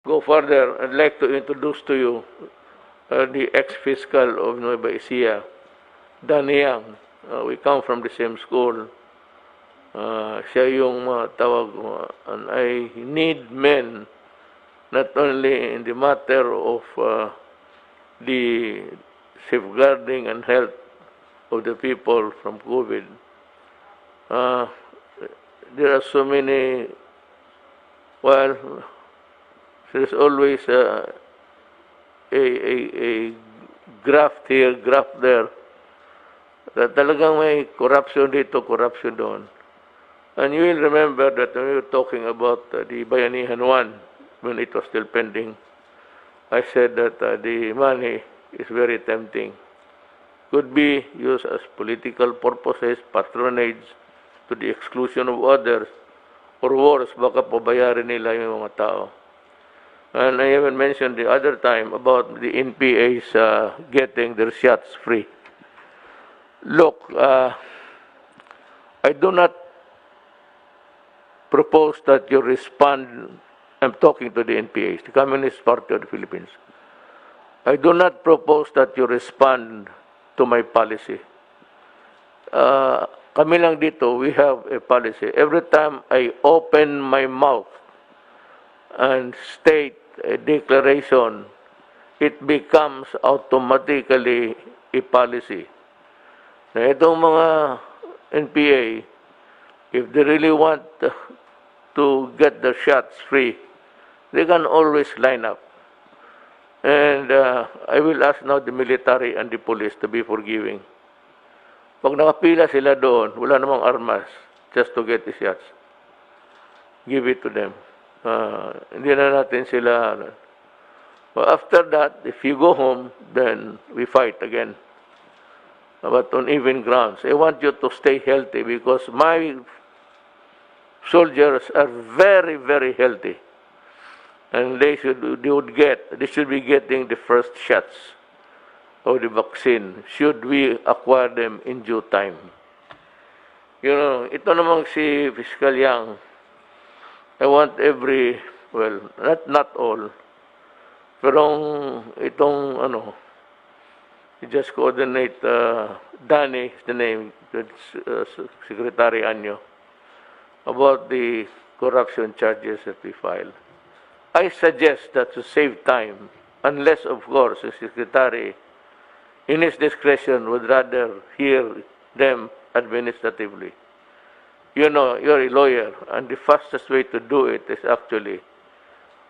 go further, I'd like to introduce to you the ex-fiscal of Nueva Ecija, Danny Yang. We come from the same school. Siya yung tawag mo. And I need men, not only in the matter of the safeguarding and health of the people from COVID. There are so many, well, there's always a graft here, graft there. Talagang may corruption dito, corruption doon. And you will remember that when we were talking about the Bayanihan 1, when it was still pending, I said that the money is very tempting. Could be used as political purposes, patronage, to the exclusion of others, or worse, baka pabayarin nila yung mga tao. And I even mentioned the other time about the NPAs getting their shots free. Look, I do not propose that you respond. I'm talking to the NPAs, the Communist Party of the Philippines. I do not propose that you respond to my policy. Kami lang dito, we have a policy. Every time I open my mouth and state a declaration, it becomes automatically a policy. Na itong mga NPA, if they really want to get their shots free, they can always line up. And I will ask now the military and the police to be forgiving. Pag nakapila sila doon, wala namang armas, just to get the shots. Give it to them. Hindi na natin sila. Well, after that, if you go home, then we fight again. But on even grounds. I want you to stay healthy because my soldiers are very, very healthy. And they should be getting the first shots of the vaccine should we acquire them in due time. You know, ito namang si Fiscal Yang, I want well, not all, pero itong you just coordinate, Danny is the name, Secretary Anyo, about the corruption charges that we file. I suggest that to save time, unless of course the Secretary in his discretion would rather hear them administratively. You know, you're a lawyer, and the fastest way to do it is actually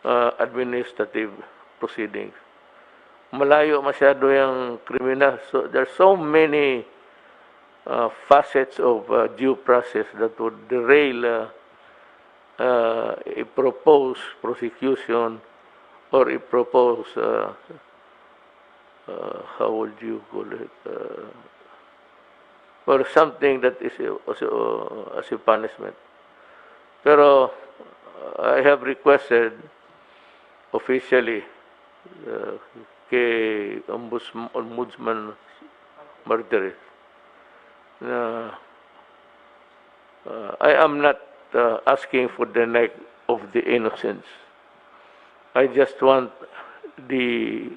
administrative proceedings. Malayo masyado yung criminal. So there's so many facets of due process that would derail a proposed prosecution or a proposed how would you call it, or something that is as a punishment. Pero I have requested officially kay Ombudsman Martires na I am not asking for the neck of the innocents. I just want the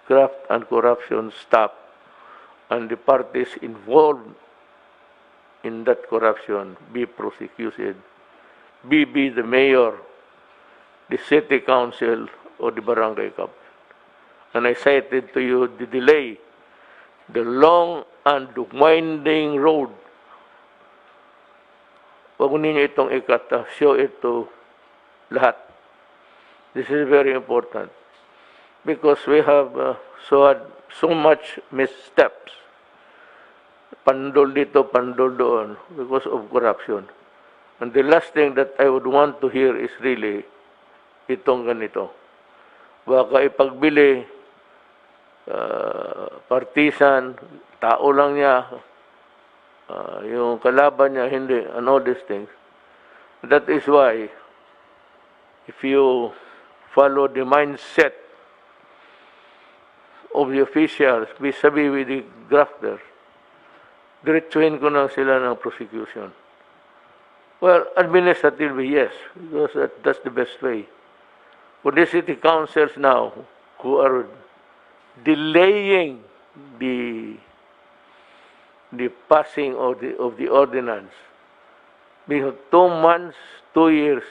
graft and corruption stop, and the parties involved in that corruption be prosecuted, be the mayor, the city council, or the barangay captain. And I cited to you the delay, the long and winding road. Huwag ninyo itong ikata, show it to lahat. This is very important. Because we have so much missteps. Pandol dito, pandol doon, because of corruption. And the last thing that I would want to hear is really itong ganito. Baka ipagbili, partisan, tao lang niya, yung kalaban niya, hindi, and all these things. That is why, if you follow the mindset of the officials vis-a-vis with the grafters, diretsuhin ko na sila ng prosecution. Well, administratively, yes, because that's the best way. for the city councils now who are delaying the passing of the ordinance. Because 2 months, 2 years.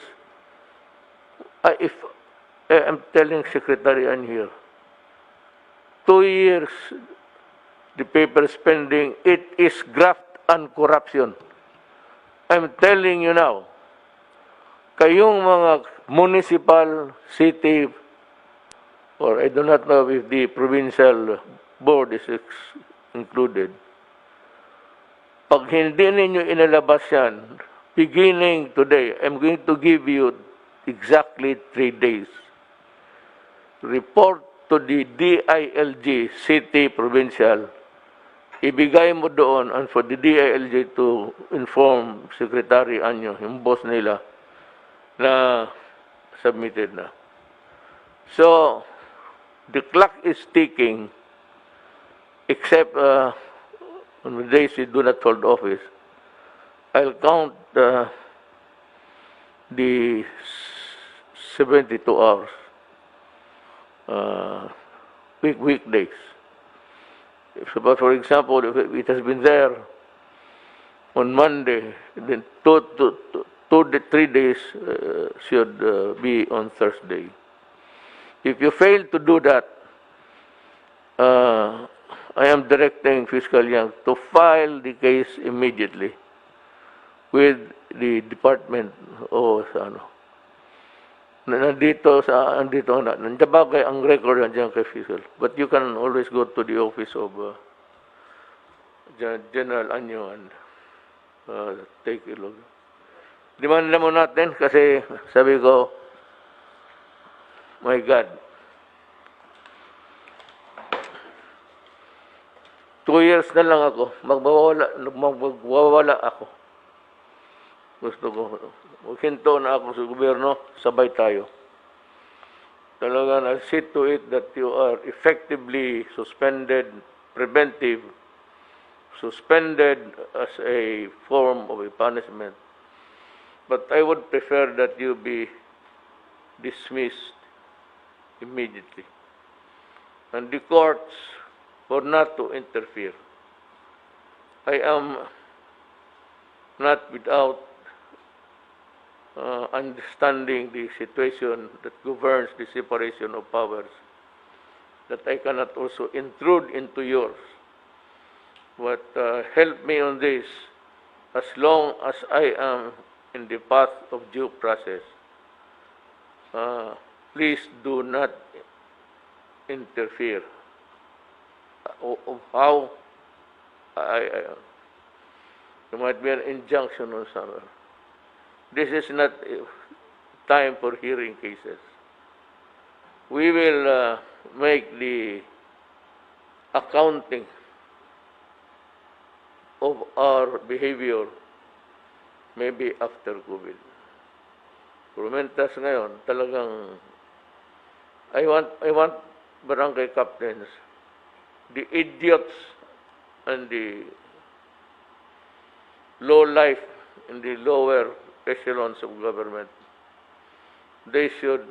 If I'm telling Secretary Ann here, 2 years the paper spending, it is graft and corruption. I'm telling you now, kayong mga municipal, city, or I do not know if the provincial board is included, pag hindi ninyo inalabas yan, beginning today, I'm going to give you exactly 3 days. Report to the DILG, city, provincial. Ibigay mo doon and for the DILG to inform Secretary Anyo, yung boss nila, na submitted na. So, the clock is ticking except on the days we do not hold office. I'll count the 72 hours weekdays. But for example, if it has been there on Monday, then 2 to 3 days should be on Thursday. If you fail to do that, I am directing Fiscal Yang to file the case immediately with the department o sa ano. Nandito nandiyan ba kay ang record nandiyan kay Fiscal. But you can always go to the office of General Anyo and take a look. Demanda mo natin kasi sabi ko, my God, 2 years na lang ako, magwawala ako. Gusto ko, hinto na ako sa gobyerno, sabay tayo. Talaga, I'll see to it that you are effectively suspended, preventive, suspended as a form of a punishment. But I would prefer that you be dismissed immediately. And the courts for not to interfere. I am not without understanding the situation that governs the separation of powers, that I cannot also intrude into yours. But help me on this, as long as I am in the path of due process. Please do not interfere. Of how there might be an injunction or something. This is not time for hearing cases. We will make the accounting of our behavior maybe after COVID. Promentas ngayon, talagang I want barangay captains, the idiots and the low life in the lower echelons of government, they should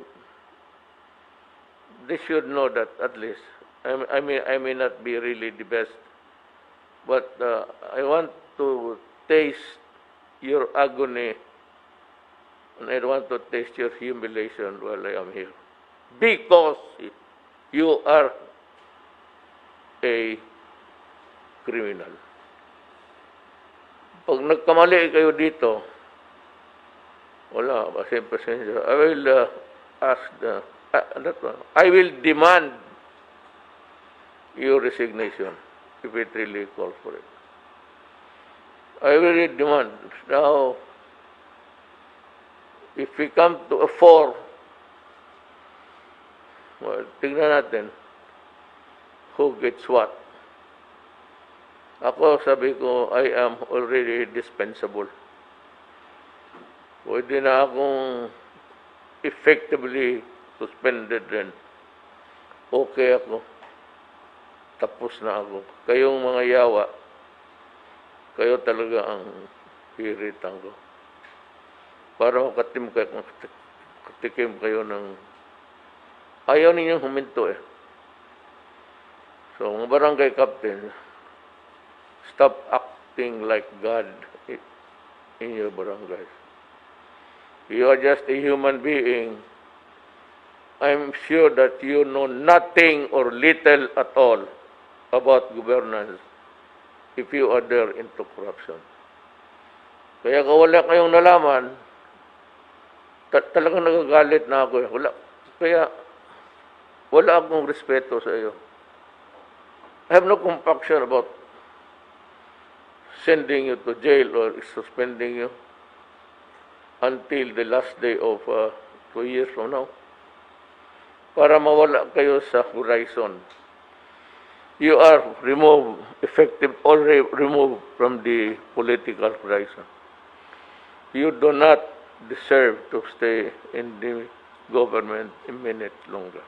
know that at least. I may not be really the best, but I want to taste your agony, and I want to taste your humiliation while I am here, because you are a criminal. Pag nagkamali kayo dito, wala, pasensya. I will ask I will demand your resignation if it really calls for it. I will demand. Now, if we come to a 4, well, tignan natin who gets what. Ako, sabi ko, I am already dispensable. Pwede na akong effectively suspended rin. Okay ako. Tapos na ako. Kayong mga yawa, kayo talaga ang hiritan ko. Para makatikim kayo ng Ayaw ninyong huminto eh. So, mga barangay captain, stop acting like God in your barangays. You are just a human being. I'm sure that you know nothing or little at all about governance if you are there into corruption. Kaya kung wala kayong nalaman, talagang nagagalit na ako eh. Kaya wala akong respeto sa iyo. I have no compunction about sending you to jail or suspending you until the last day of 2 years from now. Para mawala kayo sa horizon. You are already removed from the political horizon. You do not deserve to stay in the government a minute longer.